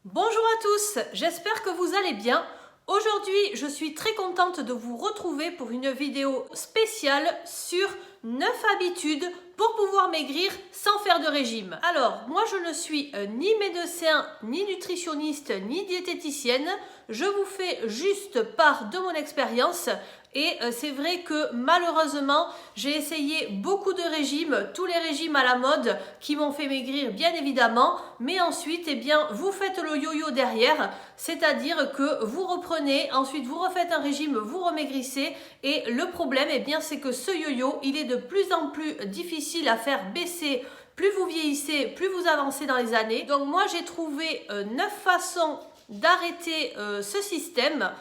Bonjour à tous, j'espère que vous allez bien. Aujourd'hui, je suis très contente de vous retrouver pour une vidéo spéciale sur 9 habitudes pour pouvoir maigrir sans faire de régime. Alors, moi je ne suis ni médecin, ni nutritionniste, ni diététicienne. Je vous fais juste part de mon expérience. Et c'est vrai que malheureusement, j'ai essayé beaucoup de régimes, tous les régimes à la mode qui m'ont fait maigrir bien évidemment, mais ensuite, eh bien, vous faites le yo-yo derrière, c'est-à-dire que vous reprenez, ensuite vous refaites un régime, vous remaigrissez, et le problème, eh bien, c'est que ce yo-yo, il est de plus en plus difficile à faire baisser. Plus vous vieillissez, plus vous avancez dans les années. Donc moi, j'ai trouvé 9 façons d'arrêter ce système.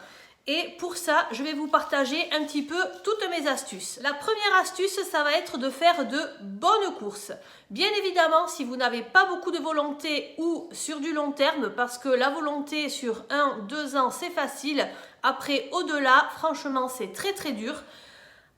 Et pour ça, je vais vous partager un petit peu toutes mes astuces. La première astuce, ça va être de faire de bonnes courses. Bien évidemment, si vous n'avez pas beaucoup de volonté ou sur du long terme, parce que la volonté sur 1-2 ans, c'est facile. Après, au-delà, franchement, c'est très très dur.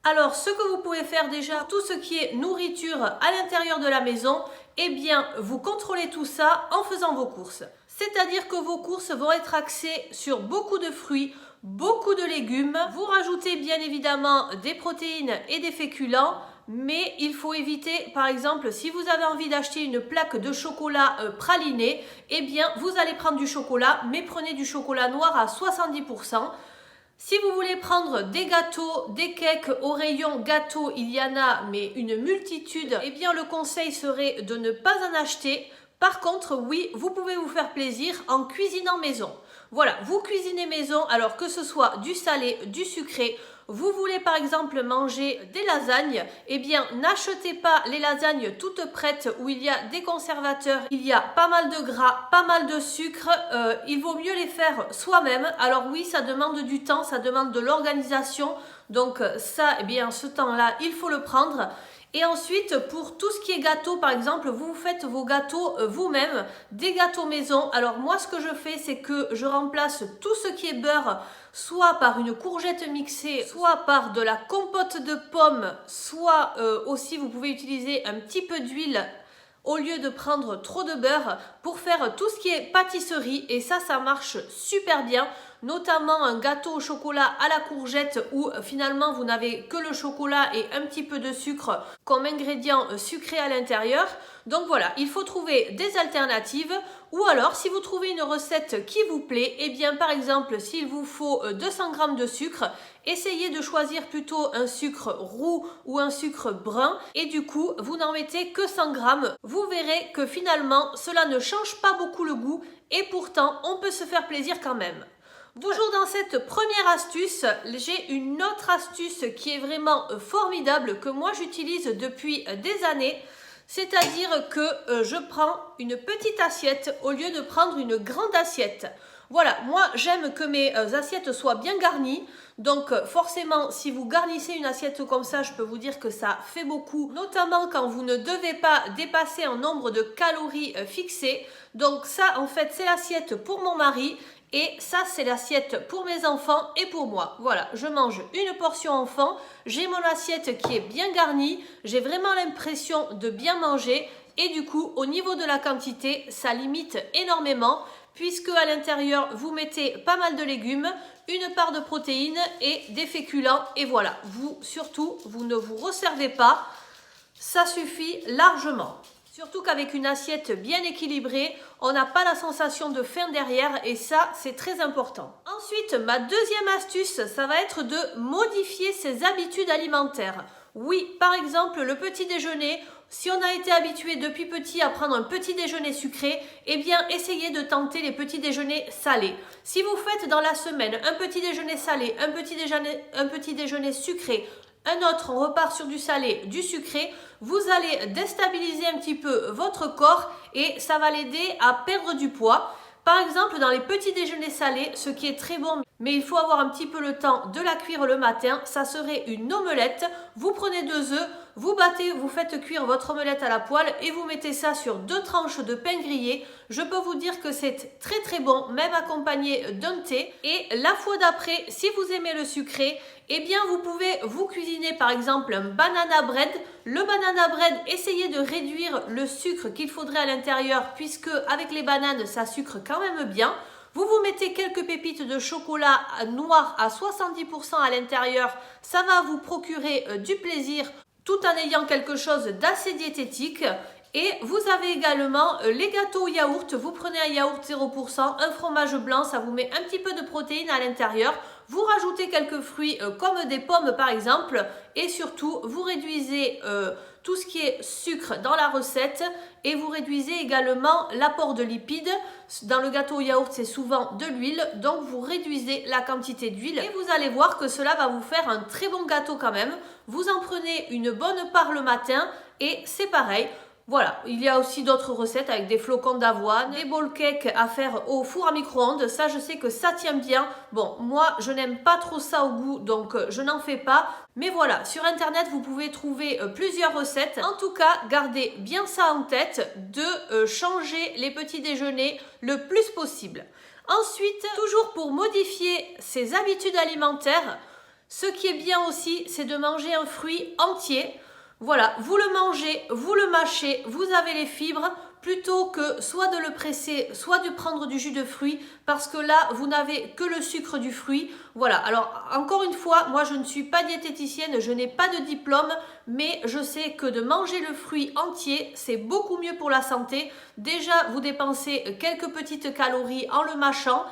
Alors, ce que vous pouvez faire déjà, tout ce qui est nourriture à l'intérieur de la maison, eh bien, vous contrôlez tout ça en faisant vos courses. C'est-à-dire que vos courses vont être axées sur beaucoup de fruits, beaucoup de légumes. Vous rajoutez bien évidemment des protéines et des féculents, mais il faut éviter, par exemple, si vous avez envie d'acheter une plaque de chocolat praliné, eh bien, vous allez prendre du chocolat, mais prenez du chocolat noir à 70%. Si vous voulez prendre des gâteaux, des cakes au rayon gâteaux, il y en a, mais une multitude, eh bien le conseil serait de ne pas en acheter. Par contre, oui, vous pouvez vous faire plaisir en cuisinant maison. Voilà, vous cuisinez maison, alors que ce soit du salé, du sucré. Vous voulez par exemple manger des lasagnes, eh bien n'achetez pas les lasagnes toutes prêtes où il y a des conservateurs, il y a pas mal de gras, pas mal de sucre, il vaut mieux les faire soi-même. Alors oui, ça demande du temps, ça demande de l'organisation, donc ça, eh bien ce temps-là, il faut le prendre. Et ensuite, pour tout ce qui est gâteau, par exemple, vous faites vos gâteaux vous-même, des gâteaux maison. Alors moi, ce que je fais, c'est que je remplace tout ce qui est beurre, soit par une courgette mixée, soit par de la compote de pommes, soit aussi vous pouvez utiliser un petit peu d'huile au lieu de prendre trop de beurre pour faire tout ce qui est pâtisserie. Et ça marche super bien. Notamment un gâteau au chocolat à la courgette où finalement vous n'avez que le chocolat et un petit peu de sucre comme ingrédient sucré à l'intérieur. Donc voilà, il faut trouver des alternatives. Ou alors, si vous trouvez une recette qui vous plaît, eh bien par exemple, s'il vous faut 200 g de sucre, essayez de choisir plutôt un sucre roux ou un sucre brun. Et du coup, vous n'en mettez que 100 g. Vous verrez que finalement, cela ne change pas beaucoup le goût et pourtant, on peut se faire plaisir quand même. Toujours dans cette première astuce, j'ai une autre astuce qui est vraiment formidable que moi j'utilise depuis des années. C'est-à-dire que je prends une petite assiette au lieu de prendre une grande assiette. Voilà, moi j'aime que mes assiettes soient bien garnies. Donc forcément, si vous garnissez une assiette comme ça, je peux vous dire que ça fait beaucoup. Notamment quand vous ne devez pas dépasser un nombre de calories fixé. Donc ça, en fait, c'est l'assiette pour mon mari. Et ça, c'est l'assiette pour mes enfants et pour moi. Voilà, je mange une portion enfant. J'ai mon assiette qui est bien garnie. J'ai vraiment l'impression de bien manger. Et du coup, au niveau de la quantité, ça limite énormément. Puisque à l'intérieur, vous mettez pas mal de légumes, une part de protéines et des féculents. Et voilà, vous, surtout, vous ne vous resservez pas. Ça suffit largement. Surtout qu'avec une assiette bien équilibrée, on n'a pas la sensation de faim derrière et ça, c'est très important. Ensuite, ma deuxième astuce, ça va être de modifier ses habitudes alimentaires. Oui, par exemple, le petit déjeuner, si on a été habitué depuis petit à prendre un petit déjeuner sucré, eh bien, essayez de tenter les petits déjeuners salés. Si vous faites dans la semaine un petit déjeuner salé, un petit déjeuner sucré, un autre, on repart sur du salé, du sucré, vous allez déstabiliser un petit peu votre corps et ça va l'aider à perdre du poids. Par exemple, dans les petits déjeuners salés, ce qui est très bon, mais il faut avoir un petit peu le temps de la cuire le matin, ça serait une omelette. Vous prenez 2 œufs, vous battez, vous faites cuire votre omelette à la poêle et vous mettez ça sur 2 tranches de pain grillé. Je peux vous dire que c'est très très bon, même accompagné d'un thé. Et la fois d'après, si vous aimez le sucré, eh bien vous pouvez vous cuisiner par exemple un banana bread. Le banana bread, essayez de réduire le sucre qu'il faudrait à l'intérieur puisque avec les bananes, ça sucre quand même bien. Vous mettez quelques pépites de chocolat noir à 70% à l'intérieur. Ça va vous procurer du plaisir tout en ayant quelque chose d'assez diététique. Et vous avez également les gâteaux au yaourt. Vous prenez un yaourt 0%, un fromage blanc, ça vous met un petit peu de protéines à l'intérieur. Vous rajoutez quelques fruits comme des pommes par exemple. Et surtout, vous réduisez tout ce qui est sucre dans la recette et vous réduisez également l'apport de lipides. Dans le gâteau au yaourt, c'est souvent de l'huile, donc vous réduisez la quantité d'huile et vous allez voir que cela va vous faire un très bon gâteau quand même. Vous en prenez une bonne part le matin et c'est pareil. Voilà, il y a aussi d'autres recettes avec des flocons d'avoine, des bowl cakes à faire au four à micro-ondes. Ça, je sais que ça tient bien. Bon, moi, je n'aime pas trop ça au goût, donc je n'en fais pas. Mais voilà, sur Internet, vous pouvez trouver plusieurs recettes. En tout cas, gardez bien ça en tête de changer les petits déjeuners le plus possible. Ensuite, toujours pour modifier ses habitudes alimentaires, ce qui est bien aussi, c'est de manger un fruit entier. Voilà, vous le mangez, vous le mâchez, vous avez les fibres, plutôt que soit de le presser, soit de prendre du jus de fruits, parce que là, vous n'avez que le sucre du fruit. Voilà, alors encore une fois, moi je ne suis pas diététicienne, je n'ai pas de diplôme, mais je sais que de manger le fruit entier, c'est beaucoup mieux pour la santé. Déjà, vous dépensez quelques petites calories en le mâchant,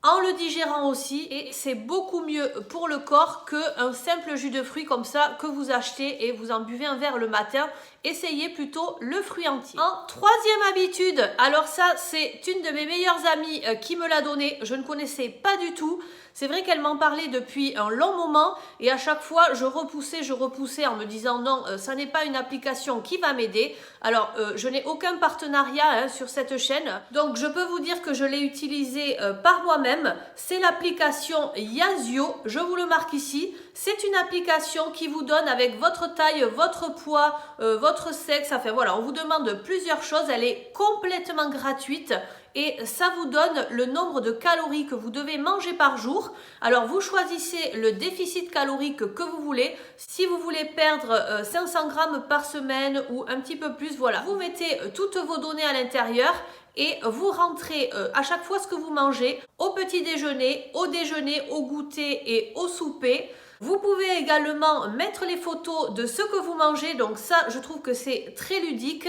en le digérant aussi, et c'est beaucoup mieux pour le corps qu'un simple jus de fruits comme ça que vous achetez et vous en buvez un verre le matin. Essayez plutôt le fruit entier. En troisième habitude, alors ça c'est une de mes meilleures amies qui me l'a donné, je ne connaissais pas du tout. C'est vrai qu'elle m'en parlait depuis un long moment et à chaque fois je repoussais en me disant non, ça n'est pas une application qui va m'aider. Alors je n'ai aucun partenariat sur cette chaîne, donc je peux vous dire que je l'ai utilisée par moi-même. C'est l'application Yazio, je vous le marque ici. C'est une application qui vous donne avec votre taille, votre poids, votre sexe, enfin voilà, on vous demande plusieurs choses. Elle est complètement gratuite. Et ça vous donne le nombre de calories que vous devez manger par jour. Alors vous choisissez le déficit calorique que vous voulez. Si vous voulez perdre 500 grammes par semaine ou un petit peu plus, voilà. Vous mettez toutes vos données à l'intérieur et vous rentrez à chaque fois ce que vous mangez au petit déjeuner, au goûter et au souper. Vous pouvez également mettre les photos de ce que vous mangez. Donc ça, je trouve que c'est très ludique.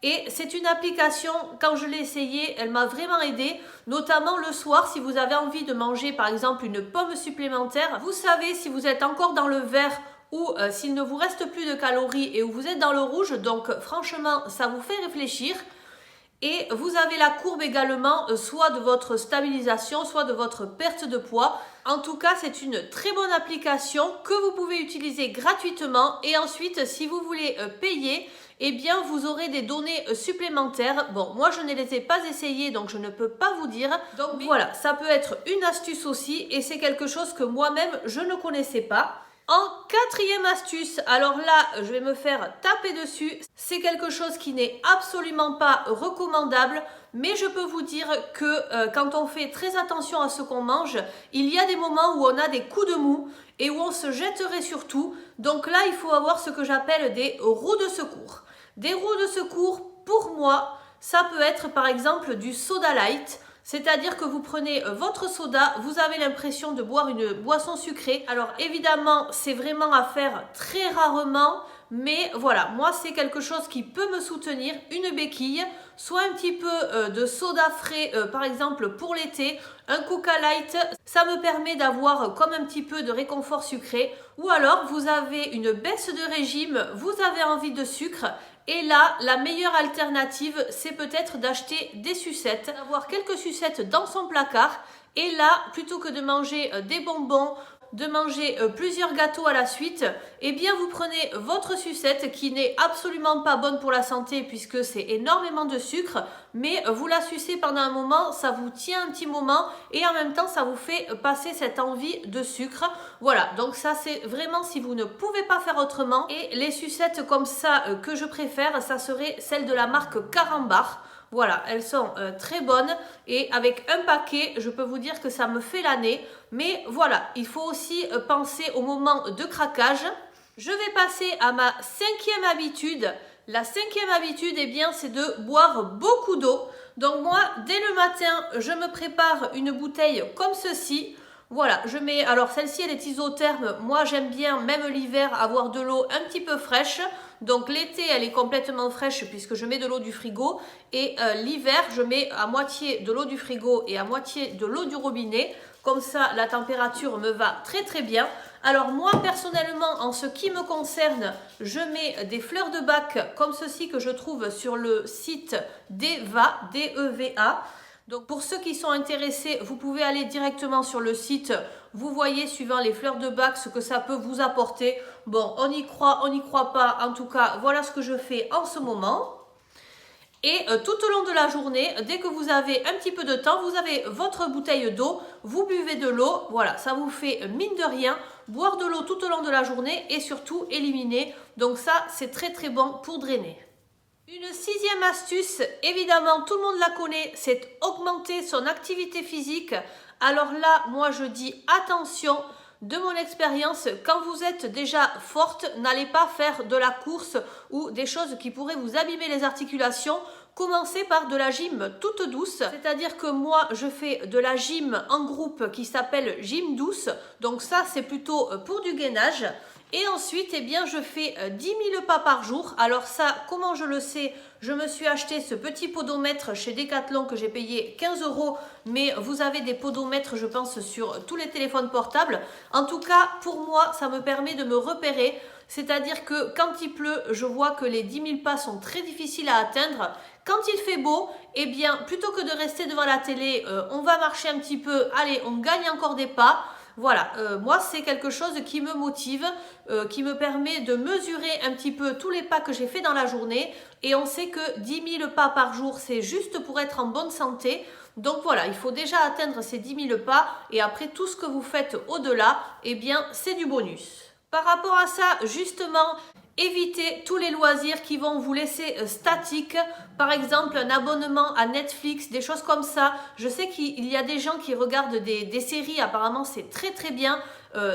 Et c'est une application, quand je l'ai essayée, elle m'a vraiment aidée, notamment le soir si vous avez envie de manger par exemple une pomme supplémentaire. Vous savez si vous êtes encore dans le vert ou s'il ne vous reste plus de calories et où vous êtes dans le rouge, donc franchement ça vous fait réfléchir. Et vous avez la courbe également, soit de votre stabilisation, soit de votre perte de poids. En tout cas, c'est une très bonne application que vous pouvez utiliser gratuitement. Et ensuite, si vous voulez payer, eh bien, vous aurez des données supplémentaires. Bon, moi, je ne les ai pas essayées, donc je ne peux pas vous dire. Donc voilà, ça peut être une astuce aussi. Et c'est quelque chose que moi-même, je ne connaissais pas. En quatrième astuce, alors là, je vais me faire taper dessus. C'est quelque chose qui n'est absolument pas recommandable, mais je peux vous dire que quand on fait très attention à ce qu'on mange, il y a des moments où on a des coups de mou et où on se jetterait sur tout. Donc là, il faut avoir ce que j'appelle des roues de secours. Des roues de secours, pour moi, ça peut être par exemple du soda light. C'est-à-dire que vous prenez votre soda, vous avez l'impression de boire une boisson sucrée. Alors évidemment, c'est vraiment à faire très rarement, mais voilà, moi c'est quelque chose qui peut me soutenir, une béquille, soit un petit peu de soda frais, par exemple pour l'été, un Coca Light, ça me permet d'avoir comme un petit peu de réconfort sucré. Ou alors vous avez une baisse de régime, vous avez envie de sucre. Et là, la meilleure alternative, c'est peut-être d'acheter des sucettes, d'avoir quelques sucettes dans son placard. Et là, plutôt que de manger des bonbons de manger plusieurs gâteaux à la suite, eh bien vous prenez votre sucette qui n'est absolument pas bonne pour la santé puisque c'est énormément de sucre, mais vous la sucez pendant un moment, ça vous tient un petit moment et en même temps ça vous fait passer cette envie de sucre. Voilà, donc ça c'est vraiment si vous ne pouvez pas faire autrement. Et les sucettes comme ça que je préfère, ça serait celle de la marque Carambar. Voilà, elles sont très bonnes et avec un paquet, je peux vous dire que ça me fait l'année. Mais voilà, il faut aussi penser au moment de craquage. Je vais passer à ma cinquième habitude. La cinquième habitude, eh bien, c'est de boire beaucoup d'eau. Donc moi, dès le matin, je me prépare une bouteille comme ceci. Voilà, je mets, alors celle-ci elle est isotherme, moi j'aime bien même l'hiver avoir de l'eau un petit peu fraîche, donc l'été elle est complètement fraîche puisque je mets de l'eau du frigo et l'hiver je mets à moitié de l'eau du frigo et à moitié de l'eau du robinet, comme ça la température me va très très bien. Alors moi personnellement en ce qui me concerne, je mets des fleurs de bac comme ceci que je trouve sur le site Deva, D-E-V-A. Donc pour ceux qui sont intéressés, vous pouvez aller directement sur le site. Vous voyez suivant les fleurs de bac ce que ça peut vous apporter. Bon, on y croit, on n'y croit pas. En tout cas, voilà ce que je fais en ce moment. Et tout au long de la journée, dès que vous avez un petit peu de temps, vous avez votre bouteille d'eau, vous buvez de l'eau. Voilà, ça vous fait mine de rien boire de l'eau tout au long de la journée et surtout éliminer. Donc ça, c'est très très bon pour drainer. Une sixième astuce, évidemment tout le monde la connaît, c'est augmenter son activité physique. Alors là, moi je dis attention, de mon expérience, quand vous êtes déjà forte, n'allez pas faire de la course ou des choses qui pourraient vous abîmer les articulations. Commencez par de la gym toute douce, c'est-à-dire que moi je fais de la gym en groupe qui s'appelle gym douce, donc ça c'est plutôt pour du gainage. Et ensuite, eh bien, je fais 10 000 pas par jour. Alors ça, comment je le sais? Je me suis acheté ce petit podomètre chez Decathlon que j'ai payé 15 €. Mais vous avez des podomètres, je pense, sur tous les téléphones portables. En tout cas, pour moi, ça me permet de me repérer. C'est-à-dire que quand il pleut, je vois que les 10 000 pas sont très difficiles à atteindre. Quand il fait beau, eh bien, plutôt que de rester devant la télé, on va marcher un petit peu. Allez, on gagne encore des pas. Voilà, moi c'est quelque chose qui me motive, qui me permet de mesurer un petit peu tous les pas que j'ai fait dans la journée. Et on sait que 10 000 pas par jour, c'est juste pour être en bonne santé. Donc voilà, il faut déjà atteindre ces 10 000 pas. Et après, tout ce que vous faites au-delà, eh bien, c'est du bonus. Par rapport à ça, justement, évitez tous les loisirs qui vont vous laisser statique. Par exemple, un abonnement à Netflix, des choses comme ça. Je sais qu'il y a des gens qui regardent des séries, apparemment c'est très très bien.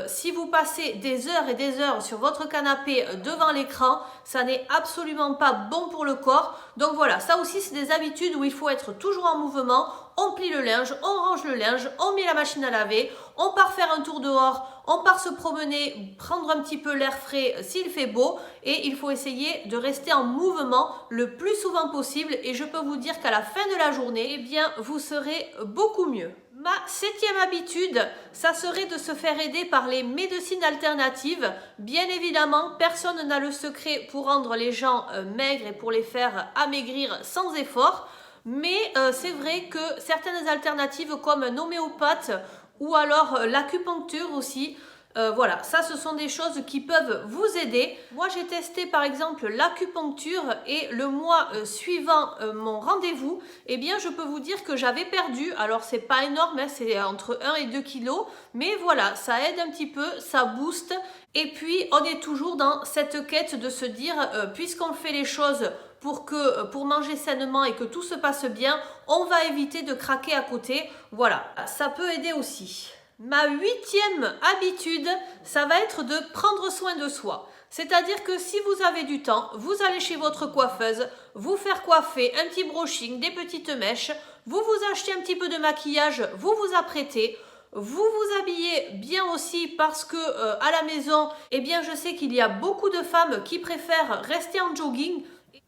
Si vous passez des heures et des heures sur votre canapé devant l'écran, ça n'est absolument pas bon pour le corps. Donc voilà, ça aussi c'est des habitudes où il faut être toujours en mouvement. On plie le linge, on range le linge, on met la machine à laver, on part faire un tour dehors, on part se promener, prendre un petit peu l'air frais s'il fait beau. Et il faut essayer de rester en mouvement le plus souvent possible. Et je peux vous dire qu'à la fin de la journée, eh bien, vous serez beaucoup mieux. Ma septième habitude, ça serait de se faire aider par les médecines alternatives. Bien évidemment, personne n'a le secret pour rendre les gens maigres et pour les faire amaigrir sans effort. Mais c'est vrai que certaines alternatives comme un homéopathe ou alors l'acupuncture aussi, voilà, ça ce sont des choses qui peuvent vous aider. Moi j'ai testé par exemple l'acupuncture et le mois suivant mon rendez-vous, eh bien je peux vous dire que j'avais perdu, alors c'est pas énorme, hein, c'est entre 1 et 2 kilos, mais voilà, ça aide un petit peu, ça booste. Et puis on est toujours dans cette quête de se dire, puisqu'on fait les choses pour manger sainement et que tout se passe bien, on va éviter de craquer à côté. Voilà, ça peut aider aussi. Ma huitième habitude, ça va être de prendre soin de soi. C'est-à-dire que si vous avez du temps, vous allez chez votre coiffeuse, vous faire coiffer, un petit brushing, des petites mèches, vous vous achetez un petit peu de maquillage, vous vous apprêtez, vous vous habillez bien aussi parce que à la maison, eh bien je sais qu'il y a beaucoup de femmes qui préfèrent rester en jogging.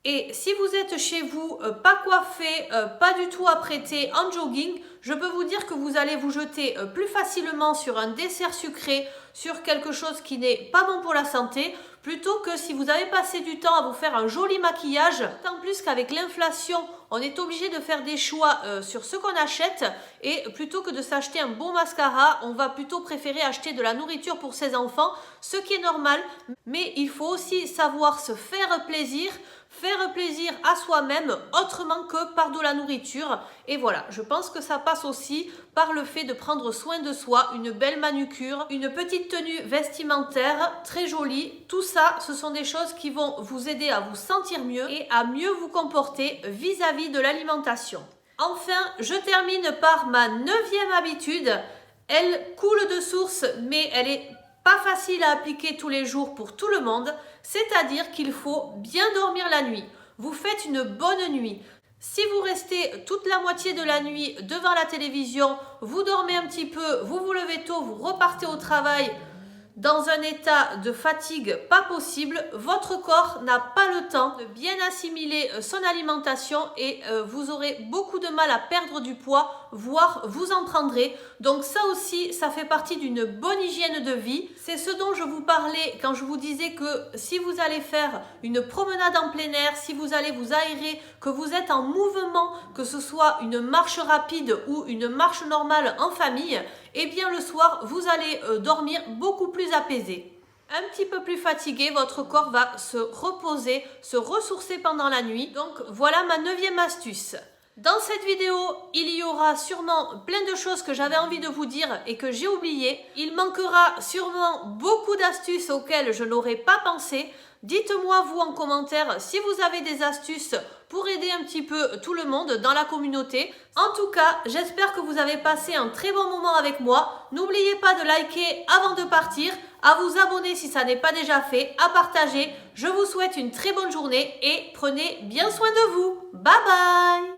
Et si vous êtes chez vous, pas coiffé, pas du tout apprêté, en jogging, je peux vous dire que vous allez vous jeter plus facilement sur un dessert sucré, sur quelque chose qui n'est pas bon pour la santé, plutôt que si vous avez passé du temps à vous faire un joli maquillage. Tant plus qu'avec l'inflation, on est obligé de faire des choix sur ce qu'on achète et plutôt que de s'acheter un bon mascara, on va plutôt préférer acheter de la nourriture pour ses enfants, ce qui est normal, mais il faut aussi savoir se faire plaisir à soi-même autrement que par de la nourriture. Et voilà, je pense que ça passe aussi par le fait de prendre soin de soi, une belle manucure, une petite tenue vestimentaire très jolie. Tout ça, ce sont des choses qui vont vous aider à vous sentir mieux et à mieux vous comporter vis-à-vis de l'alimentation. Enfin, je termine par ma 9e habitude. Elle coule de source, mais elle est pas facile à appliquer tous les jours pour tout le monde, c'est-à-dire qu'il faut bien dormir la nuit. Vous faites une bonne nuit. Si vous restez toute la moitié de la nuit devant la télévision, vous dormez un petit peu, vous vous levez tôt, vous repartez au travail dans un état de fatigue pas possible, votre corps n'a pas le temps de bien assimiler son alimentation et vous aurez beaucoup de mal à perdre du poids, voire vous en prendrez. Donc ça aussi, ça fait partie d'une bonne hygiène de vie. C'est ce dont je vous parlais quand je vous disais que si vous allez faire une promenade en plein air, si vous allez vous aérer, que vous êtes en mouvement, que ce soit une marche rapide ou une marche normale en famille, et bien le soir, vous allez dormir beaucoup plus apaisé. Un petit peu plus fatigué, votre corps va se reposer, se ressourcer pendant la nuit. Donc voilà ma 9e astuce. Dans cette vidéo, il y aura sûrement plein de choses que j'avais envie de vous dire et que j'ai oubliées. Il manquera sûrement beaucoup d'astuces auxquelles je n'aurais pas pensé. Dites-moi vous en commentaire si vous avez des astuces pour aider un petit peu tout le monde dans la communauté. En tout cas, j'espère que vous avez passé un très bon moment avec moi. N'oubliez pas de liker avant de partir, à vous abonner si ça n'est pas déjà fait, à partager. Je vous souhaite une très bonne journée et prenez bien soin de vous. Bye bye!